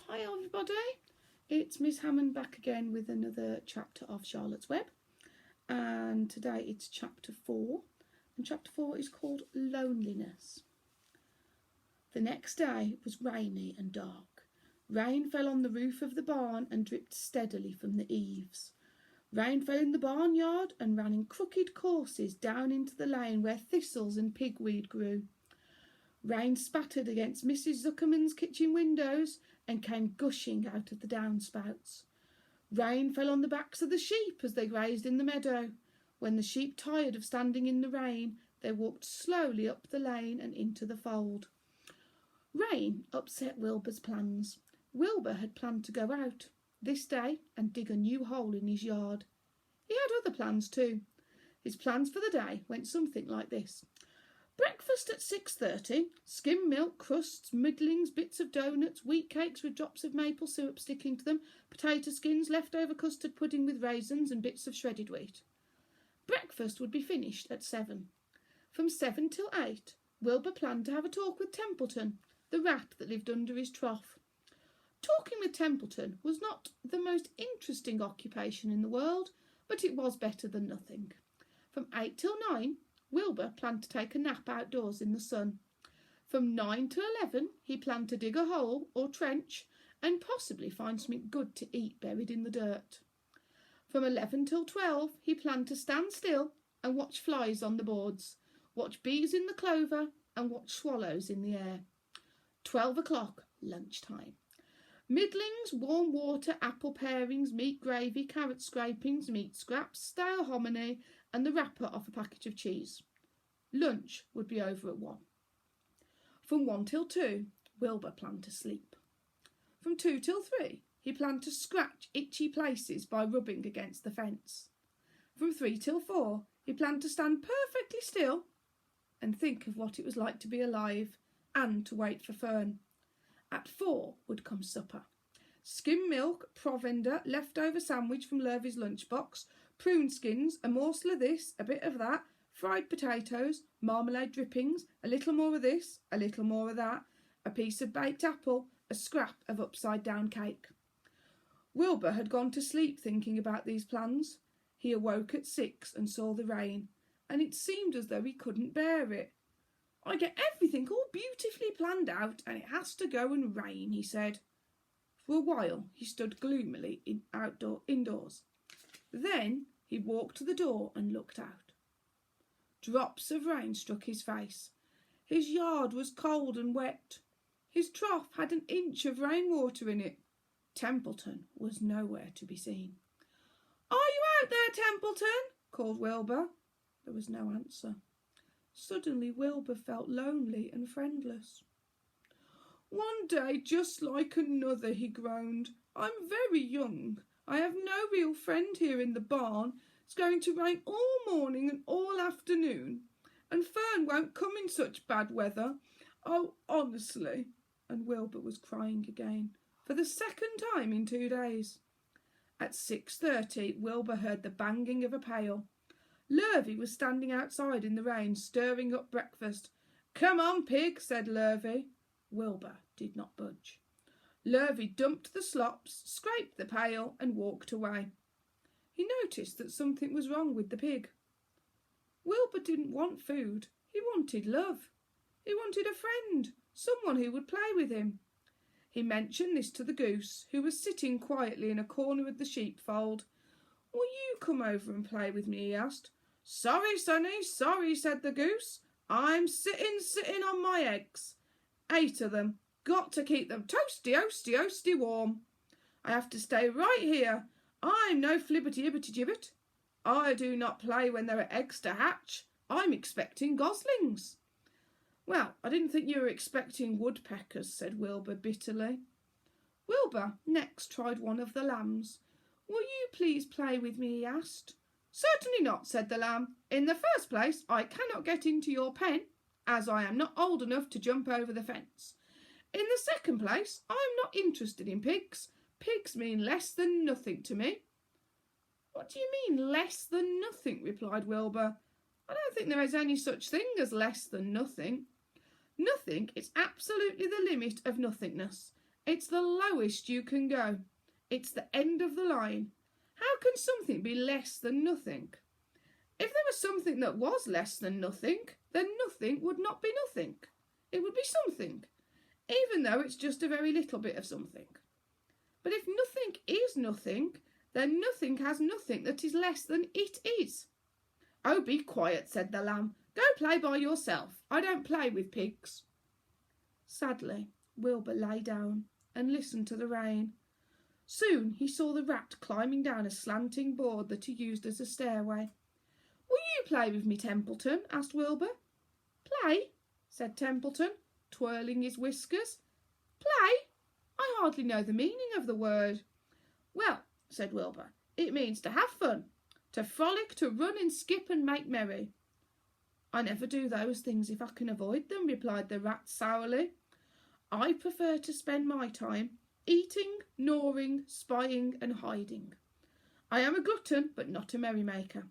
Hi everybody, it's Miss Hammond back again with another chapter of Charlotte's Web, and today it's chapter 4, and chapter 4 is called Loneliness. The next day was rainy and dark. Rain fell on the roof of the barn and dripped steadily from the eaves. Rain fell in the barnyard and ran in crooked courses down into the lane where thistles and pigweed grew. Rain spattered against Mrs. Zuckerman's kitchen windows and came gushing out of the downspouts. Rain fell on the backs of the sheep as they grazed in the meadow. When the sheep tired of standing in the rain, they walked slowly up the lane and into the fold. Rain upset Wilbur's plans. Wilbur had planned to go out this day and dig a new hole in his yard. He had other plans too. His plans for the day went something like this. Breakfast at 6:30, skim milk, crusts, middlings, bits of doughnuts, wheat cakes with drops of maple syrup sticking to them, potato skins, leftover custard pudding with raisins and bits of shredded wheat. Breakfast would be finished at 7. From 7 till 8, Wilbur planned to have a talk with Templeton, the rat that lived under his trough. Talking with Templeton was not the most interesting occupation in the world, but it was better than nothing. From 8 till 9, Wilbur planned to take a nap outdoors in the sun. From 9 to 11, he planned to dig a hole or trench and possibly find something good to eat buried in the dirt. From 11 till 12, he planned to stand still and watch flies on the boards, watch bees in the clover and watch swallows in the air. 12 o'clock, lunchtime. Middlings, warm water, apple parings, meat gravy, carrot scrapings, meat scraps, stale hominy and the wrapper off a package of cheese. Lunch would be over at 1. From 1 till 2, Wilbur planned to sleep. From 2 till 3, he planned to scratch itchy places by rubbing against the fence. From 3 till 4, he planned to stand perfectly still and think of what it was like to be alive and to wait for Fern. At 4 would come supper. Skim milk, provender, leftover sandwich from Lurvy's lunchbox, prune skins, a morsel of this, a bit of that, fried potatoes, marmalade drippings, a little more of this, a little more of that, a piece of baked apple, a scrap of upside-down cake. Wilbur had gone to sleep thinking about these plans. He awoke at 6 and saw the rain, and it seemed as though he couldn't bear it. I get everything all beautifully planned out, and it has to go and rain, he said. For a while he stood gloomily indoors. Then he walked to the door and looked out. Drops of rain struck his face. His yard was cold and wet. His trough had an inch of rainwater in it. Templeton was nowhere to be seen. "Are you out there, Templeton?" called Wilbur. There was no answer. Suddenly Wilbur felt lonely and friendless. "One day just like another," he groaned. "I'm very young. I have no real friend here in the barn. It's going to rain all morning and all afternoon. And Fern won't come in such bad weather. Oh, honestly." And Wilbur was crying again, for the second time in 2 days. At 6:30, Wilbur heard the banging of a pail. Lurvy was standing outside in the rain, stirring up breakfast. "Come on, pig," said Lurvy. Wilbur did not budge. Lurvy dumped the slops, scraped the pail and walked away. He noticed that something was wrong with the pig. Wilbur didn't want food. He wanted love. He wanted a friend, someone who would play with him. He mentioned this to the goose, who was sitting quietly in a corner of the sheepfold. "Will you come over and play with me?" he asked. "Sorry, sonny, sorry," said the goose. "I'm sitting on my eggs. 8 of them. Got to keep them toasty warm. I have to stay right here. I'm no flibbity-ibbity-gibbet. I do not play when there are eggs to hatch. I'm expecting goslings." "Well, I didn't think you were expecting woodpeckers," said Wilbur bitterly. Wilbur next tried one of the lambs. "Will you please play with me?" he asked. "Certainly not," said the lamb. "In the first place, I cannot get into your pen, as I am not old enough to jump over the fence. In the second place, I am not interested in pigs. Pigs mean less than nothing to me." "What do you mean, less than nothing?" replied Wilbur. "I don't think there is any such thing as less than nothing. Nothing is absolutely the limit of nothingness. It's the lowest you can go. It's the end of the line. How can something be less than nothing? If there was something that was less than nothing, then nothing would not be nothing. It would be something, even though it's just a very little bit of something. But if nothing is nothing, then nothing has nothing that is less than it is. Oh, be quiet, said the lamb. Go play by yourself. I don't play with pigs. Sadly, Wilbur lay down and listened to the rain. Soon he saw the rat climbing down a slanting board that he used as a stairway. Will you play with me, Templeton? Asked Wilbur. Play, said Templeton, twirling his whiskers. Play? I hardly know the meaning of the word. Well, said Wilbur, it means to have fun, to frolic, to run and skip and make merry. I never do those things if I can avoid them, replied the rat sourly. I prefer to spend my time eating, gnawing, spying and hiding. I am a glutton, but not a merrymaker.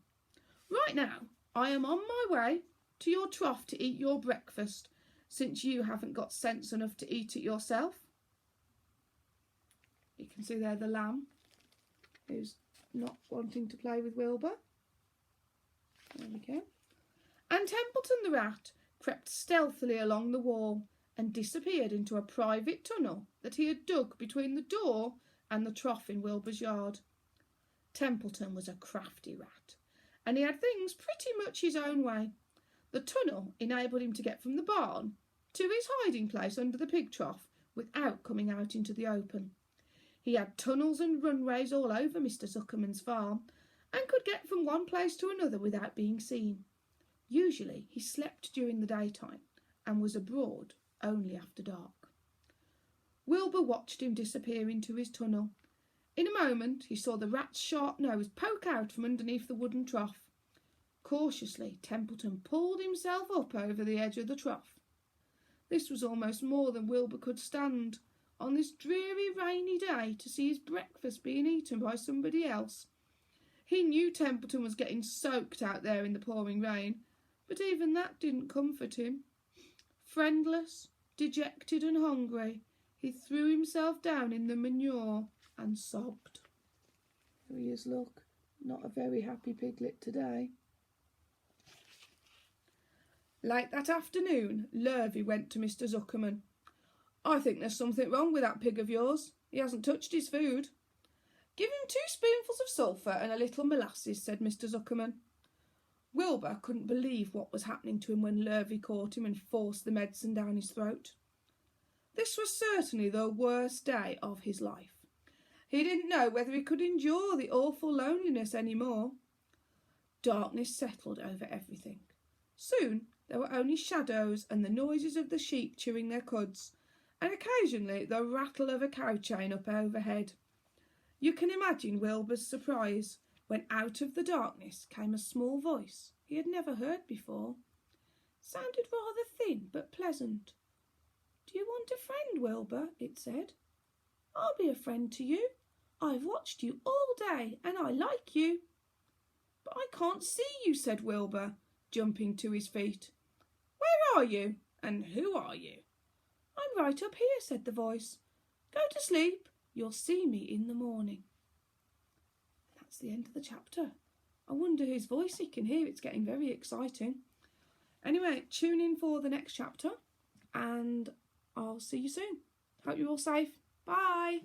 Right now, I am on my way to your trough to eat your breakfast, since you haven't got sense enough to eat it yourself. You can see there the lamb, who's not wanting to play with Wilbur. There we go. And Templeton the rat crept stealthily along the wall and disappeared into a private tunnel that he had dug between the door and the trough in Wilbur's yard. Templeton was a crafty rat, and he had things pretty much his own way. The tunnel enabled him to get from the barn to his hiding place under the pig trough without coming out into the open. He had tunnels and runways all over Mr. Zuckerman's farm and could get from one place to another without being seen. Usually he slept during the daytime and was abroad only after dark. Wilbur watched him disappear into his tunnel. In a moment he saw the rat's sharp nose poke out from underneath the wooden trough. Cautiously, Templeton pulled himself up over the edge of the trough. This was almost more than Wilbur could stand. On this dreary, rainy day, to see his breakfast being eaten by somebody else. He knew Templeton was getting soaked out there in the pouring rain, but even that didn't comfort him. Friendless, dejected and hungry, he threw himself down in the manure and sobbed. Here he is, look, not a very happy piglet today. Late that afternoon, Lurvy went to Mr. Zuckerman. I think there's something wrong with that pig of yours. He hasn't touched his food. Give him 2 spoonfuls of sulphur and a little molasses, said Mr. Zuckerman. Wilbur couldn't believe what was happening to him when Lurvy caught him and forced the medicine down his throat. This was certainly the worst day of his life. He didn't know whether he could endure the awful loneliness any more. Darkness settled over everything. Soon there were only shadows and the noises of the sheep chewing their cuds, and occasionally the rattle of a cow chain up overhead. You can imagine Wilbur's surprise when out of the darkness came a small voice he had never heard before. Sounded rather thin but pleasant. Do you want a friend, Wilbur? It said. I'll be a friend to you. I've watched you all day and I like you. But I can't see you, said Wilbur, jumping to his feet. Where are you? And who are you? I'm right up here, said the voice. Go to sleep. You'll see me in the morning. That's the end of the chapter. I wonder whose voice he can hear. It's getting very exciting. Anyway, tune in for the next chapter and I'll see you soon. Hope you're all safe. Bye.